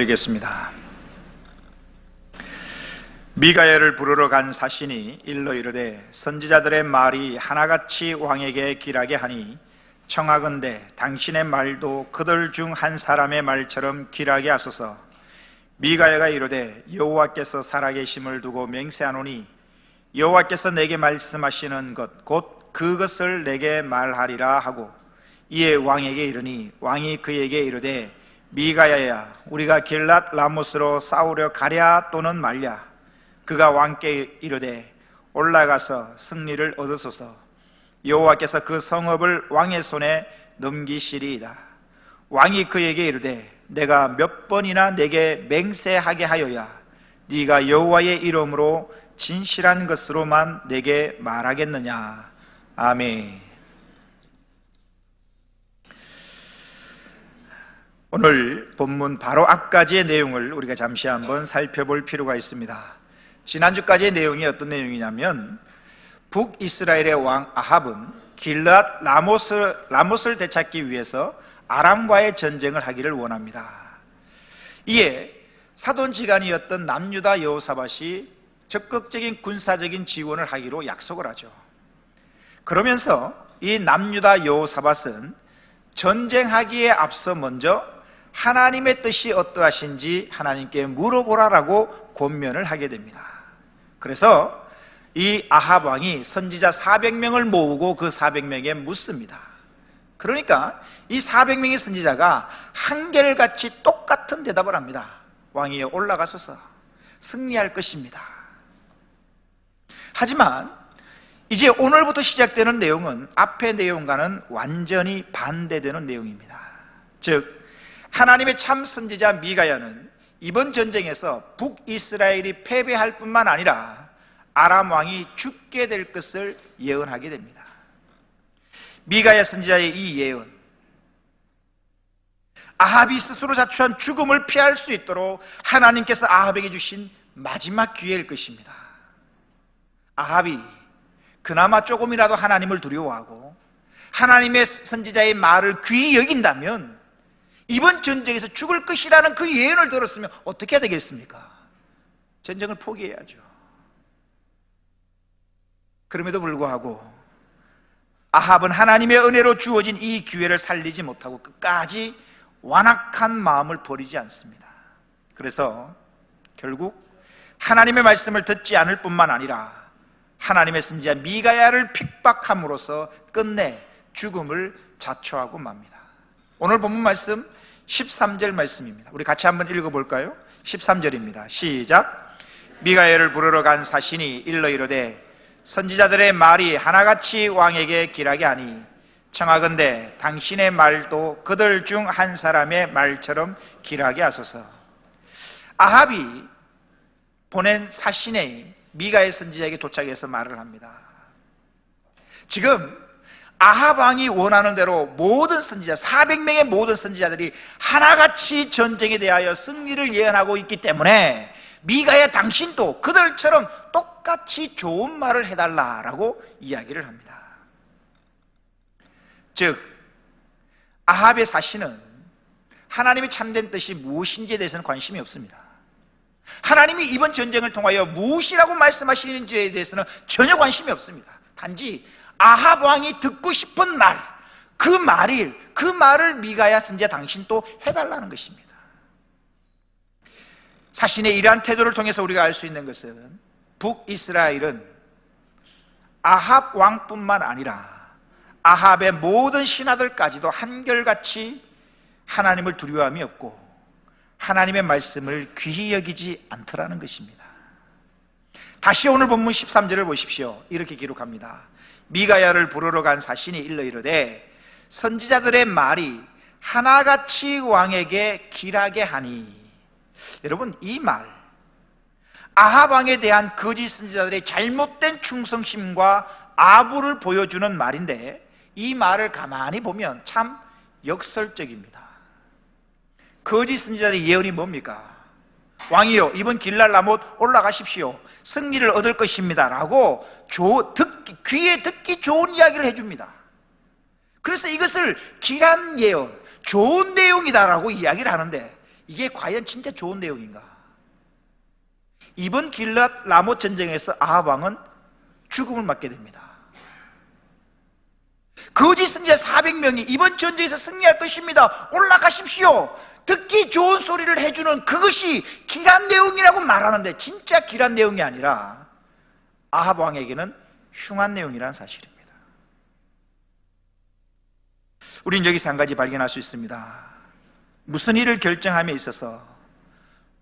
드리겠습니다. 미가야를 부르러 간 사신이 일러 이르되 선지자들의 말이 하나같이 왕에게 길하게 하니 청하건대 당신의 말도 그들 중 한 사람의 말처럼 길하게 하소서. 미가야가 이르되 여호와께서 살아계심을 두고 맹세하노니 여호와께서 내게 말씀하시는 것 곧 그것을 내게 말하리라 하고, 이에 왕에게 이르니 왕이 그에게 이르되 미가야야, 우리가 길랏 라못으로 싸우려 가랴 또는 말랴. 그가 왕께 이르되 올라가서 승리를 얻으소서. 여호와께서 그 성읍을 왕의 손에 넘기시리이다. 왕이 그에게 이르되 내가 몇 번이나 내게 맹세하게 하여야 네가 여호와의 이름으로 진실한 것으로만 내게 말하겠느냐. 아멘. 오늘 본문 바로 앞까지의 내용을 우리가 잠시 한번 살펴볼 필요가 있습니다. 지난주까지의 내용이 어떤 내용이냐면, 북이스라엘의 왕 아합은 길랏 라못을 되찾기 위해서 아람과의 전쟁을 하기를 원합니다. 이에 사돈지간이었던 남유다 여호사밧이 적극적인 군사적인 지원을 하기로 약속을 하죠. 그러면서 이 남유다 여호사밧은 전쟁하기에 앞서 먼저 하나님의 뜻이 어떠하신지 하나님께 물어보라라고 권면을 하게 됩니다. 그래서 이 아합 왕이 선지자 400명을 모으고 그 400명에 묻습니다. 그러니까 이 400명의 선지자가 한결같이 똑같은 대답을 합니다. 왕이여, 올라가소서. 승리할 것입니다. 하지만 이제 오늘부터 시작되는 내용은 앞의 내용과는 완전히 반대되는 내용입니다. 즉, 하나님의 참 선지자 미가야는 이번 전쟁에서 북이스라엘이 패배할 뿐만 아니라 아람 왕이 죽게 될 것을 예언하게 됩니다. 미가야 선지자의 이 예언, 아합이 스스로 자초한 죽음을 피할 수 있도록 하나님께서 아합에게 주신 마지막 기회일 것입니다. 아합이 그나마 조금이라도 하나님을 두려워하고 하나님의 선지자의 말을 귀히 여긴다면 이번 전쟁에서 죽을 것이라는 그 예언을 들었으면 어떻게 해야 되겠습니까? 전쟁을 포기해야죠. 그럼에도 불구하고 아합은 하나님의 은혜로 주어진 이 기회를 살리지 못하고 끝까지 완악한 마음을 버리지 않습니다. 그래서 결국 하나님의 말씀을 듣지 않을 뿐만 아니라 하나님의 선지자 미가야를 핍박함으로써 끝내 죽음을 자초하고 맙니다. 오늘 본문 말씀 13절 말씀입니다. 우리 같이 한번 읽어볼까요? 13절입니다. 시작. 미가야를 부르러 간 사신이 일러 이르되 선지자들의 말이 하나같이 왕에게 길하게 하니 청하건대 당신의 말도 그들 중 한 사람의 말처럼 길하게 하소서. 아합이 보낸 사신의 미가야 선지자에게 도착해서 말을 합니다. 지금 아합 왕이 원하는 대로 모든 선지자, 400명의 모든 선지자들이 하나같이 전쟁에 대하여 승리를 예언하고 있기 때문에 미가야 당신도 그들처럼 똑같이 좋은 말을 해달라라고 이야기를 합니다. 즉, 아합의 사신은 하나님의 참된 뜻이 무엇인지에 대해서는 관심이 없습니다. 하나님이 이번 전쟁을 통하여 무엇이라고 말씀하시는지에 대해서는 전혀 관심이 없습니다. 단지 아합 왕이 듣고 싶은 말, 그 말을 미가야 선지자 당신 또 해달라는 것입니다. 사신의 이러한 태도를 통해서 우리가 알 수 있는 것은 북이스라엘은 아합 왕뿐만 아니라 아합의 모든 신하들까지도 한결같이 하나님을 두려워함이 없고 하나님의 말씀을 귀히 여기지 않더라는 것입니다. 다시 오늘 본문 13절을 보십시오. 이렇게 기록합니다. 미가야를 부르러 간 사신이 일러 이르되 선지자들의 말이 하나같이 왕에게 길하게 하니. 여러분, 이 말, 아합 왕에 대한 거짓 선지자들의 잘못된 충성심과 아부를 보여주는 말인데, 이 말을 가만히 보면 참 역설적입니다. 거짓 선지자들의 예언이 뭡니까? 왕이여, 이번 길랄 라못 올라가십시오. 승리를 얻을 것입니다 라고 귀에 듣기 좋은 이야기를 해줍니다. 그래서 이것을 길한 예언, 좋은 내용이다라고 이야기를 하는데, 이게 과연 진짜 좋은 내용인가? 이번 길랏 라못 전쟁에서 아합 왕은 죽음을 맞게 됩니다. 거짓 선지자 400명이 이번 전쟁에서 승리할 것입니다, 올라가십시오, 듣기 좋은 소리를 해주는 그것이 길한 내용이라고 말하는데 진짜 길한 내용이 아니라 아합 왕에게는 흉한 내용이라는 사실입니다. 우린 여기서 한 가지 발견할 수 있습니다. 무슨 일을 결정함에 있어서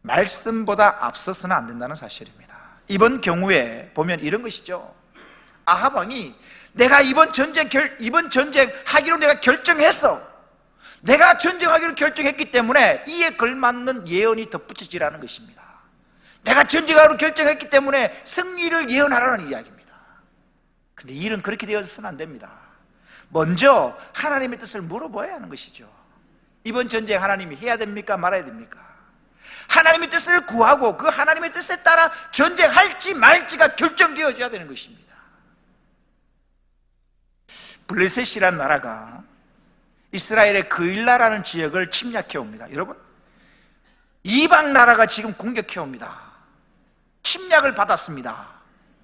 말씀보다 앞서서는 안 된다는 사실입니다. 이번 경우에 보면 이런 것이죠. 아합 왕이 내가 이번 전쟁 하기로 내가 결정했어, 내가 전쟁하기로 결정했기 때문에 이에 걸맞는 예언이 덧붙여지라는 것입니다. 내가 전쟁하기로 결정했기 때문에 승리를 예언하라는 이야기입니다. 그런데 일은 그렇게 되어서는 안 됩니다. 먼저 하나님의 뜻을 물어봐야 하는 것이죠. 이번 전쟁 하나님이 해야 됩니까, 말아야 됩니까? 하나님의 뜻을 구하고 그 하나님의 뜻에 따라 전쟁할지 말지가 결정되어져야 되는 것입니다. 블레셋이라는 나라가 이스라엘의 그일라라는 지역을 침략해 옵니다. 여러분, 이방 나라가 지금 공격해 옵니다. 침략을 받았습니다.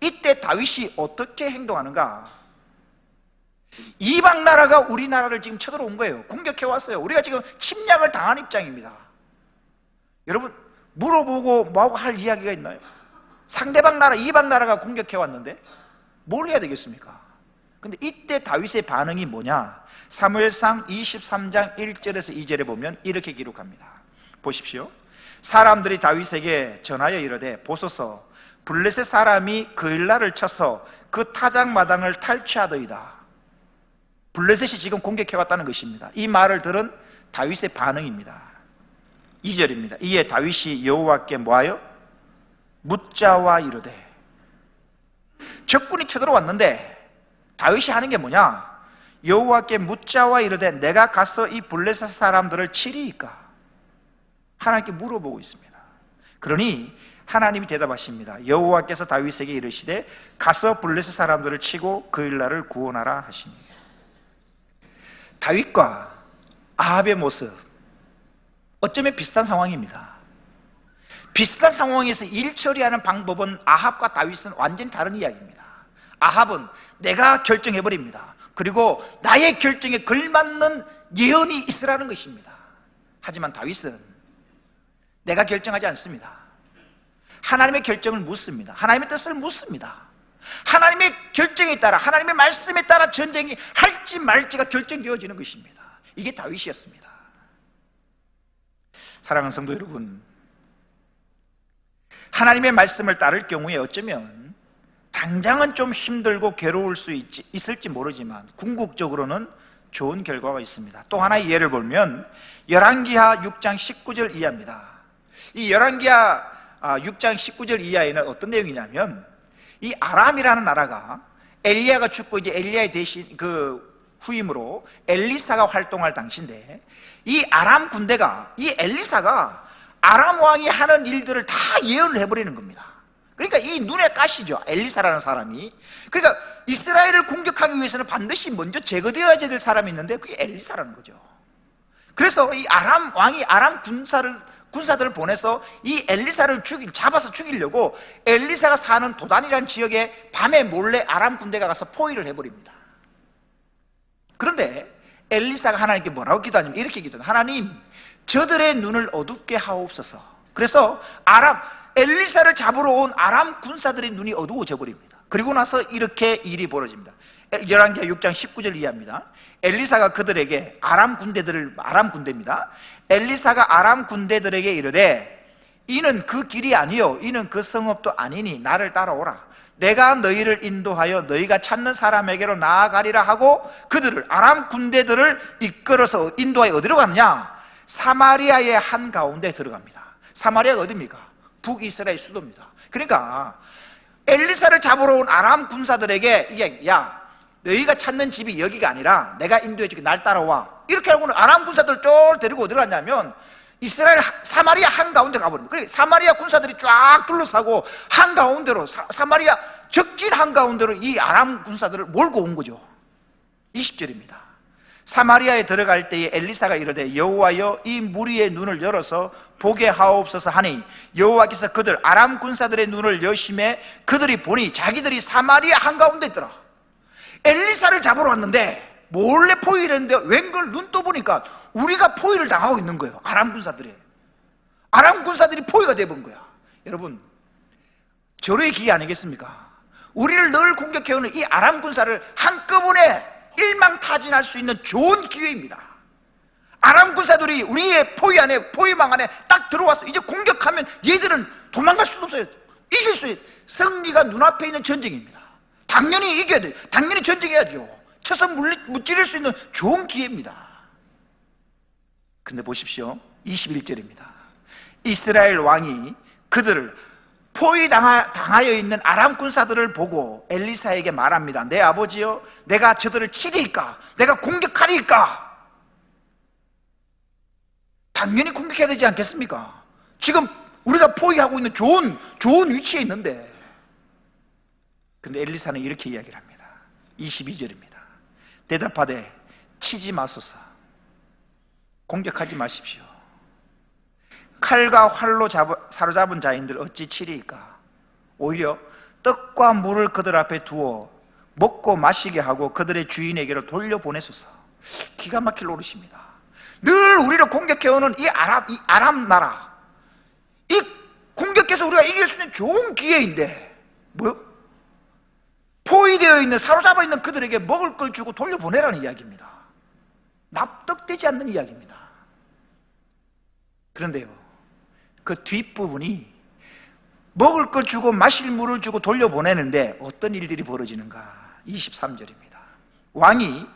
이때 다윗이 어떻게 행동하는가? 이방 나라가 우리나라를 지금 쳐들어온 거예요. 공격해 왔어요. 우리가 지금 침략을 당한 입장입니다. 여러분, 물어보고 뭐하고 할 이야기가 있나요? 상대방 나라, 이방 나라가 공격해 왔는데 뭘 해야 되겠습니까? 근데 이때 다윗의 반응이 뭐냐? 사무엘상 23장 1절에서 2절에 보면 이렇게 기록합니다. 보십시오. 사람들이 다윗에게 전하여 이르되, 보소서, 블레셋 사람이 그일라를 쳐서 그 타작마당을 탈취하더이다. 블레셋이 지금 공격해 왔다는 것입니다. 이 말을 들은 다윗의 반응입니다. 2절입니다. 이에 다윗이 여호와께 뭐하여? 묻자와 이르되. 적군이 쳐들어왔는데 다윗이 하는 게 뭐냐? 여호와께 묻자와 이르되 내가 가서 이 블레셋 사람들을 치리이까? 하나님께 물어보고 있습니다. 그러니 하나님이 대답하십니다. 여호와께서 다윗에게 이르시되 가서 블레셋 사람들을 치고 그일라를 구원하라 하시니. 다윗과 아합의 모습, 어쩌면 비슷한 상황입니다. 비슷한 상황에서 일 처리하는 방법은 아합과 다윗은 완전히 다른 이야기입니다. 아합은 내가 결정해버립니다. 그리고 나의 결정에 걸맞는 예언이 있으라는 것입니다. 하지만 다윗은 내가 결정하지 않습니다. 하나님의 결정을 묻습니다. 하나님의 뜻을 묻습니다. 하나님의 결정에 따라, 하나님의 말씀에 따라 전쟁이 할지 말지가 결정되어지는 것입니다. 이게 다윗이었습니다. 사랑하는 성도 여러분, 하나님의 말씀을 따를 경우에 어쩌면 당장은 좀 힘들고 괴로울 수 있을지 모르지만 궁극적으로는 좋은 결과가 있습니다. 또 하나의 예를 보면 열왕기하 6장 19절 이하입니다. 이 열왕기하 6장 19절 이하에는 어떤 내용이냐면, 이 아람이라는 나라가 엘리야가 죽고 이제 엘리야의 대신 그 후임으로 엘리사가 활동할 당시인데, 이 아람 군대가, 이 엘리사가 아람 왕이 하는 일들을 다 예언을 해버리는 겁니다. 그러니까 이 눈에 까시죠, 엘리사라는 사람이. 그러니까 이스라엘을 공격하기 위해서는 반드시 먼저 제거되어야 될 사람이 있는데 그게 엘리사라는 거죠. 그래서 이 아람 왕이 아람 군사들을 보내서 이 엘리사를 잡아서 죽이려고 엘리사가 사는 도단이라는 지역에 밤에 몰래 아람 군대가 가서 포위를 해버립니다. 그런데 엘리사가 하나님께 뭐라고 기도하냐면 이렇게 기도합니다. 하나님, 저들의 눈을 어둡게 하옵소서. 그래서 엘리사를 잡으러 온 아람 군사들의 눈이 어두워져 버립니다. 그리고 나서 이렇게 일이 벌어집니다. 열왕기하 6장 19절 이하입니다. 엘리사가 그들에게 아람 군대입니다. 엘리사가 아람 군대들에게 이르되, 이는 그 길이 아니요 이는 그 성읍도 아니니 나를 따라오라. 내가 너희를 인도하여 너희가 찾는 사람에게로 나아가리라 하고 그들을, 아람 군대들을 이끌어서 인도하여 어디로 가느냐? 사마리아의 한가운데 들어갑니다. 사마리아가 어디입니까? 북이스라엘 수도입니다. 그러니까 엘리사를 잡으러 온 아람 군사들에게 이게, 야, 너희가 찾는 집이 여기가 아니라 내가 인도해줄게, 날 따라와. 이렇게 하고는 아람 군사들 쫄 데리고 어디로 갔냐면 이스라엘 사마리아 한가운데 가버립니다. 그러니까 사마리아 군사들이 쫙 둘러싸고 한가운데로, 사마리아 적진 한가운데로 이 아람 군사들을 몰고 온 거죠. 20절입니다. 사마리아에 들어갈 때에 엘리사가 이르되 여호와여 이 무리의 눈을 열어서 보게 하옵소서 하니 여호와께서 그들 아람 군사들의 눈을 여심해 그들이 보니 자기들이 사마리아 한가운데 있더라. 엘리사를 잡으러 왔는데 몰래 포위를 했는데 웬걸 눈 떠보니까 우리가 포위를 당하고 있는 거예요. 아람 군사들이 포위가 돼본 거야. 여러분, 절호의 기회 아니겠습니까? 우리를 늘 공격해오는 이 아람 군사를 한꺼번에 일망타진할 수 있는 좋은 기회입니다. 아람 군사들이 우리의 포위망 안에 딱 들어와서 이제 공격하면 얘들은 도망갈 수도 없어요. 이길 수 있어요. 승리가 눈앞에 있는 전쟁입니다. 당연히 이겨야 돼요. 당연히 전쟁해야죠. 쳐서 무찌를 수 있는 좋은 기회입니다. 근데 보십시오, 21절입니다. 이스라엘 왕이 그들을 포위당하여 있는 아람 군사들을 보고 엘리사에게 말합니다. 내 아버지여, 내가 저들을 치리이까? 내가 공격하리이까? 당연히 공격해야 되지 않겠습니까? 지금 우리가 포위하고 있는 좋은 위치에 있는데. 근데 엘리사는 이렇게 이야기를 합니다. 22절입니다. 대답하되 치지 마소서, 공격하지 마십시오. 칼과 활로 사로잡은 자인들 어찌 치리이까? 오히려 떡과 물을 그들 앞에 두어 먹고 마시게 하고 그들의 주인에게로 돌려보내소서. 기가 막힐 노릇입니다. 늘 우리를 공격해오는 이 아람 나라, 이 공격해서 우리가 이길 수 있는 좋은 기회인데 뭐요? 포위되어 있는, 사로잡아 있는 그들에게 먹을 걸 주고 돌려보내라는 이야기입니다. 납득되지 않는 이야기입니다. 그런데요, 그 뒷부분이 먹을 걸 주고 마실 물을 주고 돌려보내는데 어떤 일들이 벌어지는가? 23절입니다. 왕이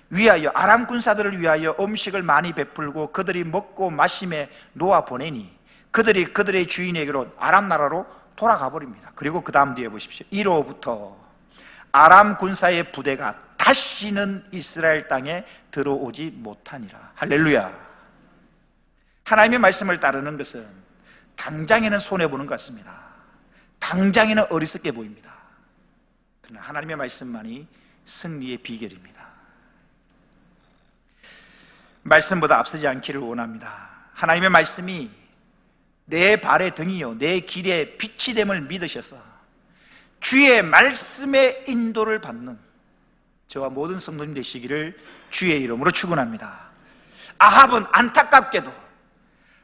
위하여 아람 군사들을 위하여 음식을 많이 베풀고 그들이 먹고 마심에 놓아 보내니 그들이 그들의 주인에게로 아람 나라로 돌아가 버립니다. 그리고 그 다음 뒤에 보십시오. 이로부터 아람 군사의 부대가 다시는 이스라엘 땅에 들어오지 못하니라. 할렐루야. 하나님의 말씀을 따르는 것은 당장에는 손해보는 것 같습니다. 당장에는 어리석게 보입니다. 그러나 하나님의 말씀만이 승리의 비결입니다. 말씀보다 앞서지 않기를 원합니다. 하나님의 말씀이 내 발의 등이요 내 길의 빛이 됨을 믿으셔서 주의 말씀의 인도를 받는 저와 모든 성도님 되시기를 주의 이름으로 축원합니다. 아합은 안타깝게도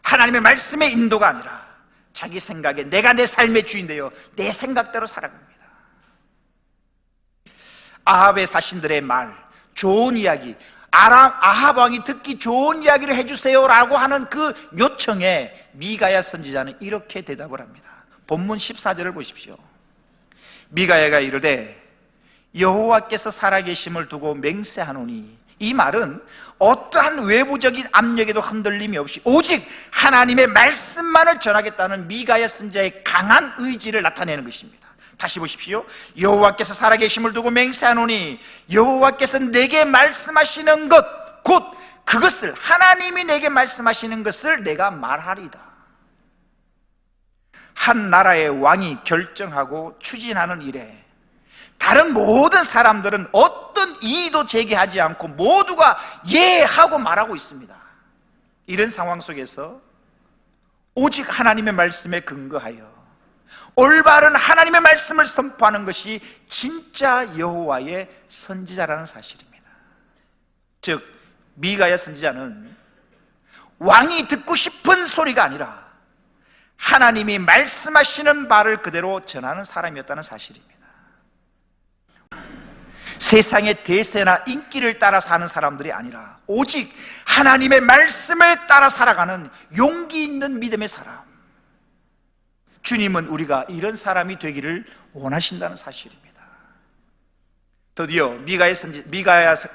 하나님의 말씀의 인도가 아니라 자기 생각에 내가 내 삶의 주인 되어 내 생각대로 살아갑니다. 아합의 사신들의 말, 좋은 이야기, 아합 왕이 듣기 좋은 이야기를 해주세요 라고 하는 그 요청에 미가야 선지자는 이렇게 대답을 합니다. 본문 14절을 보십시오. 미가야가 이르되 여호와께서 살아계심을 두고 맹세하노니, 이 말은 어떠한 외부적인 압력에도 흔들림이 없이 오직 하나님의 말씀만을 전하겠다는 미가야 선지자의 강한 의지를 나타내는 것입니다. 다시 보십시오. 여호와께서 살아계심을 두고 맹세하노니 여호와께서 내게 말씀하시는 것 곧 그것을, 하나님이 내게 말씀하시는 것을 내가 말하리다. 한 나라의 왕이 결정하고 추진하는 일에 다른 모든 사람들은 어떤 이의도 제기하지 않고 모두가 예 하고 말하고 있습니다. 이런 상황 속에서 오직 하나님의 말씀에 근거하여 올바른 하나님의 말씀을 선포하는 것이 진짜 여호와의 선지자라는 사실입니다. 즉 미가야 선지자는 왕이 듣고 싶은 소리가 아니라 하나님이 말씀하시는 바를 그대로 전하는 사람이었다는 사실입니다. 세상의 대세나 인기를 따라 사는 사람들이 아니라 오직 하나님의 말씀을 따라 살아가는 용기 있는 믿음의 사람, 주님은 우리가 이런 사람이 되기를 원하신다는 사실입니다. 드디어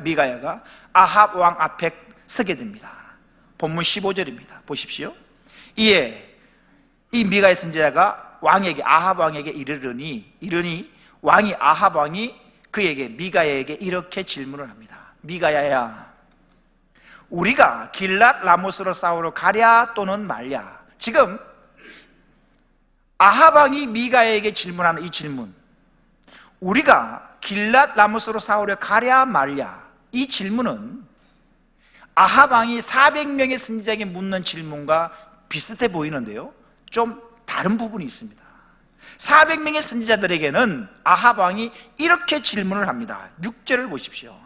미가야가 아합 왕 앞에 서게 됩니다. 본문 15절입니다. 보십시오. 이에 이 미가야 선지자가 아합 왕에게 이르니 왕이 아합 왕이 그에게, 미가야에게 이렇게 질문을 합니다. 미가야야, 우리가 길랏 라모스로 싸우러 가랴 또는 말랴? 지금 아합 왕이 미가야에게 질문하는 이 질문, 우리가 길랏 라모스로 싸우러 가랴 말랴, 이 질문은 아합 왕이 400명의 선지자에게 묻는 질문과 비슷해 보이는데요, 좀 다른 부분이 있습니다. 400명의 선지자들에게는 아합 왕이 이렇게 질문을 합니다. 6절을 보십시오.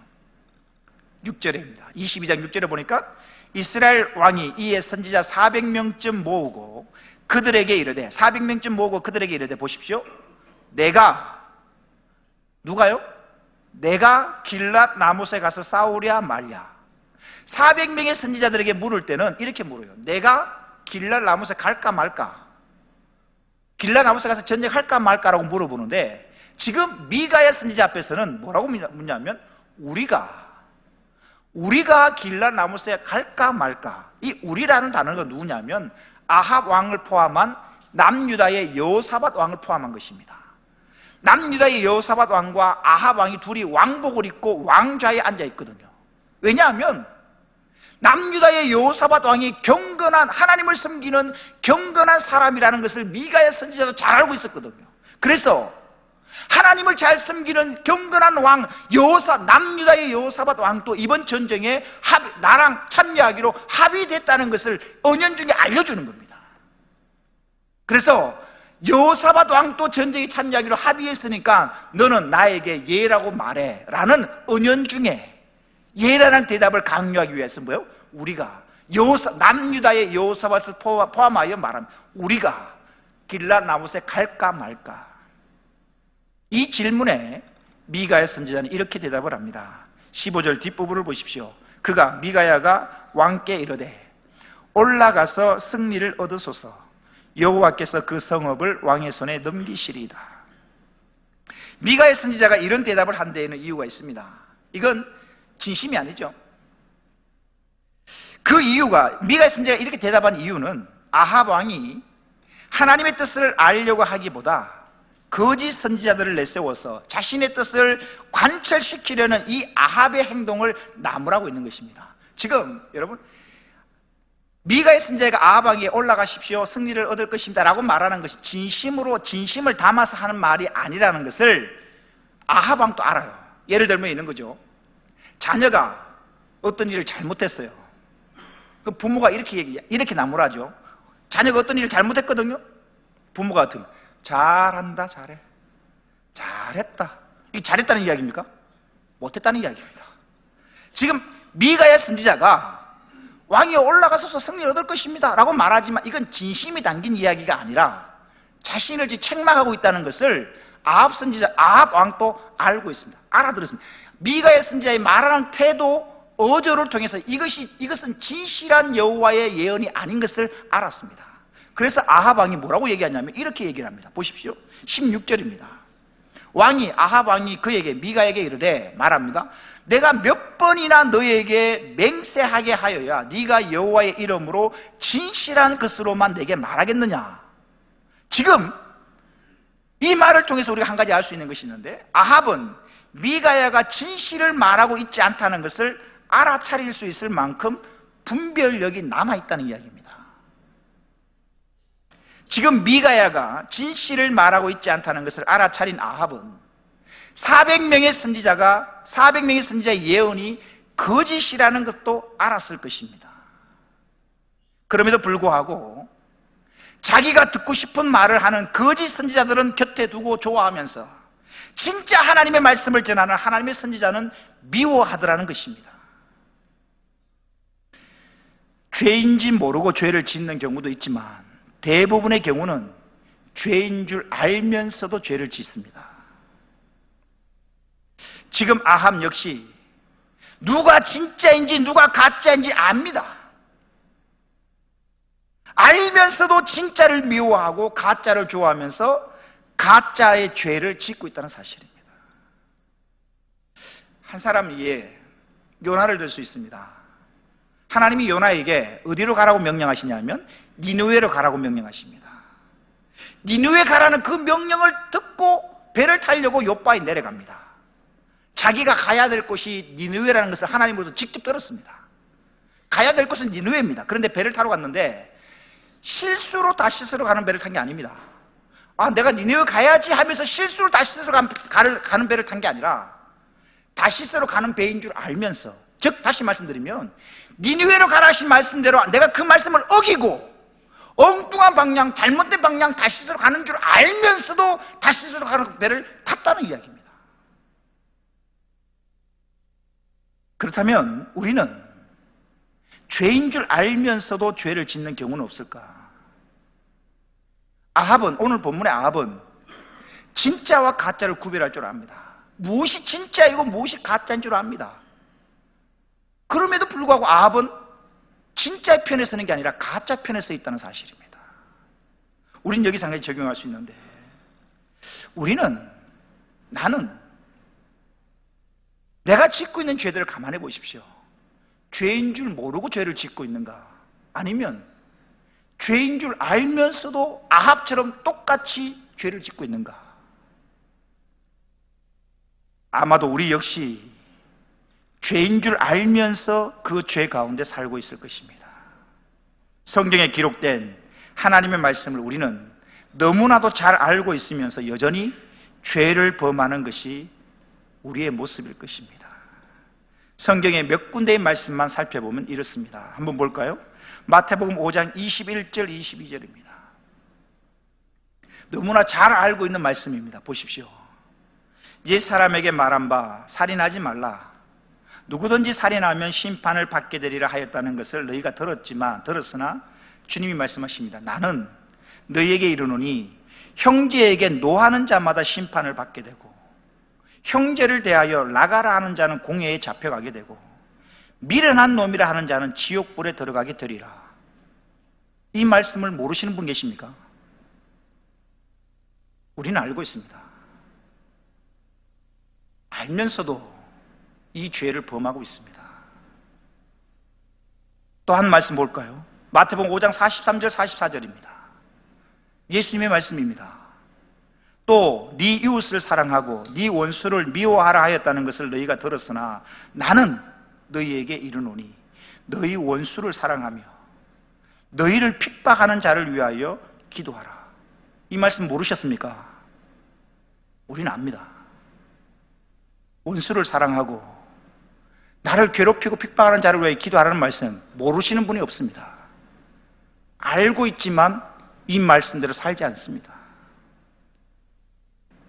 6절입니다. 22장 6절에 보니까 이스라엘 왕이 이에 선지자 400명쯤 모으고 그들에게 이르되, 400명쯤 모으고 그들에게 이르되, 보십시오. 누가요? 내가 길랏 라못에 가서 싸우랴 말랴. 400명의 선지자들에게 물을 때는 이렇게 물어요. 내가 길랏 라못에 갈까 말까? 길랏 라못에 가서 전쟁할까 말까라고 물어보는데, 지금 미가의 선지자 앞에서는 뭐라고 묻냐면 우리가 길랏 라못에 갈까 말까. 이 우리라는 단어가 누구냐면 아합 왕을 포함한 남유다의 여호사밧 왕을 포함한 것입니다. 남유다의 여호사밧 왕과 아합 왕이 둘이 왕복을 입고 왕좌에 앉아 있거든요. 왜냐하면 남유다의 여호사밧 왕이 경건한, 하나님을 섬기는 경건한 사람이라는 것을 미가의 선지자도 잘 알고 있었거든요. 그래서 하나님을 잘 섬기는 경건한 왕 남유다의 여호사밧 왕도 이번 전쟁에 나랑 참여하기로 합의됐다는 것을 은연중에 알려주는 겁니다. 그래서 여호사밧 왕도 전쟁에 참여하기로 합의했으니까 너는 나에게 예라고 말해 라는 은연중에 예라는 대답을 강요하기 위해서 뭐예요? 우리가 남유다의 여호사밧을 포함하여 말하면 우리가 길랏 라못에 갈까 말까. 이 질문에 미가야 선지자는 이렇게 대답을 합니다. 15절 뒷부분을 보십시오. 그가 미가야가 왕께 이르되 올라가서 승리를 얻으소서. 여호와께서 그 성읍을 왕의 손에 넘기시리이다. 미가의 선지자가 이런 대답을 한 데에는 이유가 있습니다. 이건 진심이 아니죠. 그 이유가, 미가의 선지자가 이렇게 대답한 이유는 아합 왕이 하나님의 뜻을 알려고 하기보다 거짓 선지자들을 내세워서 자신의 뜻을 관철시키려는 이 아합의 행동을 나무라고 있는 것입니다. 지금 여러분, 미가의 선지자가 아합 왕에게 올라가십시오, 승리를 얻을 것입니다 라고 말하는 것이 진심을 담아서 하는 말이 아니라는 것을 아합 왕도 알아요. 예를 들면 이런 거죠. 자녀가 어떤 일을 잘못했어요. 그 부모가 이렇게 나무라죠. 자녀가 어떤 일을 잘못했거든요. 부모가 같으면 잘한다, 잘했다. 이게 잘했다는 이야기입니까? 못했다는 이야기입니다. 지금 미가의 선지자가 왕이 올라가서서 승리를 얻을 것입니다 라고 말하지만 이건 진심이 담긴 이야기가 아니라 자신을 책망하고 있다는 것을 아합 왕도 알고 있습니다. 알아들었습니다. 미가의 선지자의 말하는 태도, 어조를 통해서 이것은 진실한 여호와의 예언이 아닌 것을 알았습니다. 그래서 아합 왕이 뭐라고 얘기하냐면 이렇게 얘기를 합니다. 보십시오. 16절입니다. 아합 왕이 그에게, 미가에게 이르되 말합니다. 내가 몇 번이나 너에게 맹세하게 하여야 네가 여호와의 이름으로 진실한 것으로만 내게 말하겠느냐. 지금 이 말을 통해서 우리가 한 가지 알 수 있는 것이 있는데, 아합은 미가야가 진실을 말하고 있지 않다는 것을 알아차릴 수 있을 만큼 분별력이 남아있다는 이야기입니다. 지금 미가야가 진실을 말하고 있지 않다는 것을 알아차린 아합은 400명의 선지자의 예언이 거짓이라는 것도 알았을 것입니다. 그럼에도 불구하고 자기가 듣고 싶은 말을 하는 거짓 선지자들은 곁에 두고 좋아하면서 진짜 하나님의 말씀을 전하는 하나님의 선지자는 미워하더라는 것입니다. 죄인지 모르고 죄를 짓는 경우도 있지만 대부분의 경우는 죄인 줄 알면서도 죄를 짓습니다. 지금 아합 역시 누가 진짜인지 누가 가짜인지 압니다. 알면서도 진짜를 미워하고 가짜를 좋아하면서 가짜의 죄를 짓고 있다는 사실입니다. 한 사람이 요나를 들 수 있습니다. 하나님이 요나에게 어디로 가라고 명령하시냐면 니느웨로 가라고 명령하십니다. 니느웨 가라는 그 명령을 듣고 배를 타려고 요바에 내려갑니다. 자기가 가야 될 곳이 니느웨라는 것을 하나님으로부터 직접 들었습니다. 가야 될 곳은 니느웨입니다. 그런데 배를 타러 갔는데 실수로 다시스로 가는 배를 탄 게 아닙니다. 내가 니느웨 가야지 하면서 실수로 다시스로 가는 배를 탄 게 아니라 다시스로 가는 배인 줄 알면서 즉 다시 말씀드리면 니느웨로 가라 하신 말씀대로 내가 그 말씀을 어기고 엉뚱한 방향, 잘못된 방향, 다시스로 가는 줄 알면서도 다시스로 가는 배를 탔다는 이야기입니다. 그렇다면 우리는 죄인 줄 알면서도 죄를 짓는 경우는 없을까? 아합은, 오늘 본문의 아합은 진짜와 가짜를 구별할 줄 압니다. 무엇이 진짜이고 무엇이 가짜인 줄 압니다. 그럼에도 불구하고 아합은 진짜의 편에 서는 게 아니라 가짜 편에 서 있다는 사실입니다. 우린 여기서 한 가지 적용할 수 있는데, 나는 내가 짓고 있는 죄들을 감안해 보십시오. 죄인 줄 모르고 죄를 짓고 있는가? 아니면 죄인 줄 알면서도 아합처럼 똑같이 죄를 짓고 있는가? 아마도 우리 역시 죄인 줄 알면서 그 죄 가운데 살고 있을 것입니다. 성경에 기록된 하나님의 말씀을 우리는 너무나도 잘 알고 있으면서 여전히 죄를 범하는 것이 우리의 모습일 것입니다. 성경의 몇 군데의 말씀만 살펴보면 이렇습니다. 한번 볼까요? 마태복음 5장 21절 22절입니다. 너무나 잘 알고 있는 말씀입니다. 보십시오. 옛 사람에게 말한 바 살인하지 말라. 누구든지 살인하면 심판을 받게 되리라 하였다는 것을 너희가 들었으나 주님이 말씀하십니다. 나는 너희에게 이르노니 형제에게 노하는 자마다 심판을 받게 되고 형제를 대하여 나가라 하는 자는 공회에 잡혀가게 되고 미련한 놈이라 하는 자는 지옥불에 들어가게 되리라. 이 말씀을 모르시는 분 계십니까? 우리는 알고 있습니다. 알면서도 이 죄를 범하고 있습니다. 또 한 말씀 볼까요? 마태복음 5장 43절 44절입니다. 예수님의 말씀입니다. 또 네 이웃을 사랑하고 네 원수를 미워하라 하였다는 것을 너희가 들었으나 나는 너희에게 이르노니 너희 원수를 사랑하며 너희를 핍박하는 자를 위하여 기도하라. 이 말씀 모르셨습니까? 우리는 압니다. 원수를 사랑하고 나를 괴롭히고 핍박하는 자를 위해 기도하라는 말씀 모르시는 분이 없습니다. 알고 있지만 이 말씀대로 살지 않습니다.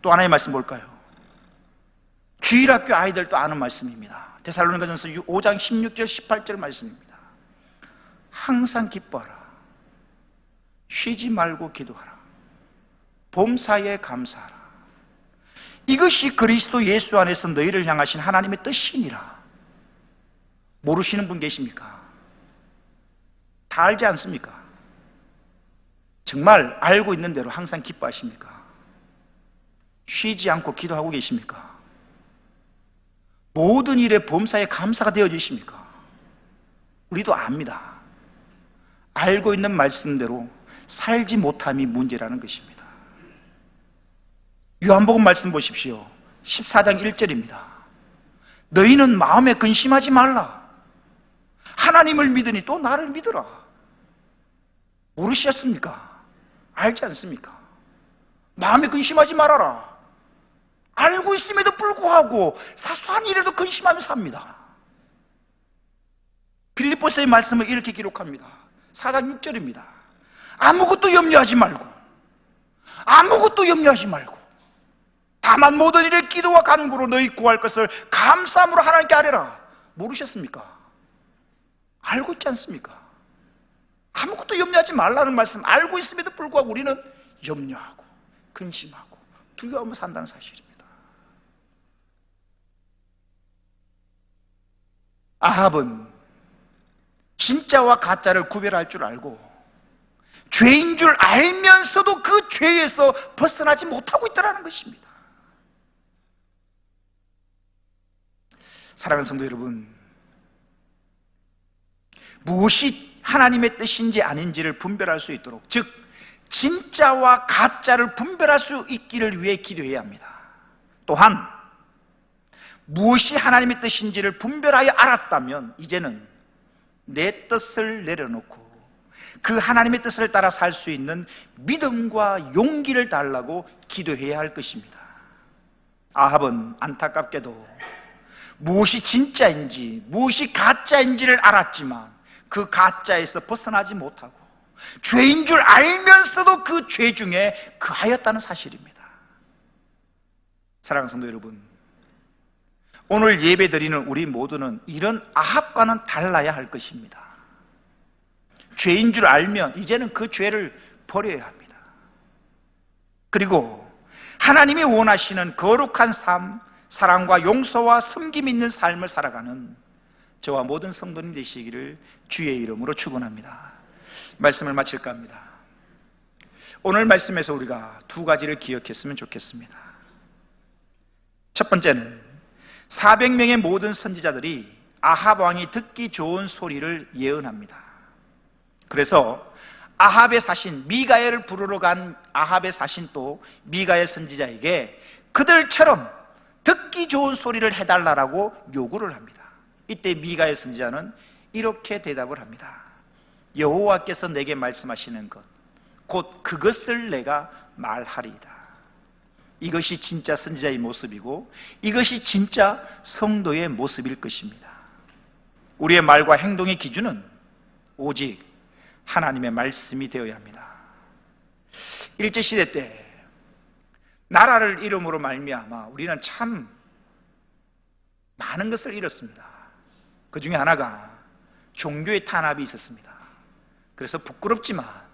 또 하나의 말씀 볼까요? 주일학교 아이들도 아는 말씀입니다. 데살로니가전서 5장 16절 18절 말씀입니다. 항상 기뻐하라. 쉬지 말고 기도하라. 범사에 감사하라. 이것이 그리스도 예수 안에서 너희를 향하신 하나님의 뜻이니라. 모르시는 분 계십니까? 다 알지 않습니까? 정말 알고 있는 대로 항상 기뻐하십니까? 쉬지 않고 기도하고 계십니까? 모든 일에 범사에 감사가 되어지십니까? 우리도 압니다. 알고 있는 말씀대로 살지 못함이 문제라는 것입니다. 요한복음 말씀 보십시오. 14장 1절입니다. 너희는 마음에 근심하지 말라. 하나님을 믿으니 또 나를 믿으라. 모르셨습니까? 알지 않습니까? 마음에 근심하지 말아라. 알고 있음에도 불구하고 사소한 일에도 근심하며 삽니다. 빌립보서의 말씀을 이렇게 기록합니다. 4장 6절입니다. 아무것도 염려하지 말고 다만 모든 일에 기도와 간구로 너희 구할 것을 감사함으로 하나님께 아뢰라. 모르셨습니까? 알고 있지 않습니까? 아무것도 염려하지 말라는 말씀 알고 있음에도 불구하고 우리는 염려하고 근심하고 두려워하며 산다는 사실입니다. 아합은 진짜와 가짜를 구별할 줄 알고 죄인 줄 알면서도 그 죄에서 벗어나지 못하고 있다는 것입니다. 사랑하는 성도 여러분, 무엇이 하나님의 뜻인지 아닌지를 분별할 수 있도록, 즉 진짜와 가짜를 분별할 수 있기를 위해 기도해야 합니다. 또한 무엇이 하나님의 뜻인지를 분별하여 알았다면 이제는 내 뜻을 내려놓고 그 하나님의 뜻을 따라 살 수 있는 믿음과 용기를 달라고 기도해야 할 것입니다. 아합은 안타깝게도 무엇이 진짜인지 무엇이 가짜인지를 알았지만 그 가짜에서 벗어나지 못하고 죄인 줄 알면서도 그 죄 중에 거하였다는 사실입니다. 사랑하는 성도 여러분, 오늘 예배드리는 우리 모두는 이런 아합과는 달라야 할 것입니다. 죄인 줄 알면 이제는 그 죄를 버려야 합니다. 그리고 하나님이 원하시는 거룩한 삶, 사랑과 용서와 섬김 있는 삶을 살아가는 저와 모든 성도님 되시기를 주의 이름으로 축원합니다. 말씀을 마칠까 합니다. 오늘 말씀에서 우리가 두 가지를 기억했으면 좋겠습니다. 첫 번째는 400명의 모든 선지자들이 아합 왕이 듣기 좋은 소리를 예언합니다. 그래서 아합의 사신 미가엘을 부르러 간 아합의 사신 또 미가엘 선지자에게 그들처럼 듣기 좋은 소리를 해달라고 요구를 합니다. 이때 미가엘 선지자는 이렇게 대답을 합니다. 여호와께서 내게 말씀하시는 것 곧 그것을 내가 말하리이다. 이것이 진짜 선지자의 모습이고 이것이 진짜 성도의 모습일 것입니다. 우리의 말과 행동의 기준은 오직 하나님의 말씀이 되어야 합니다. 일제시대 때 나라를 잃음으로 말미암아 우리는 참 많은 것을 잃었습니다. 그 중에 하나가 종교의 탄압이 있었습니다. 그래서 부끄럽지만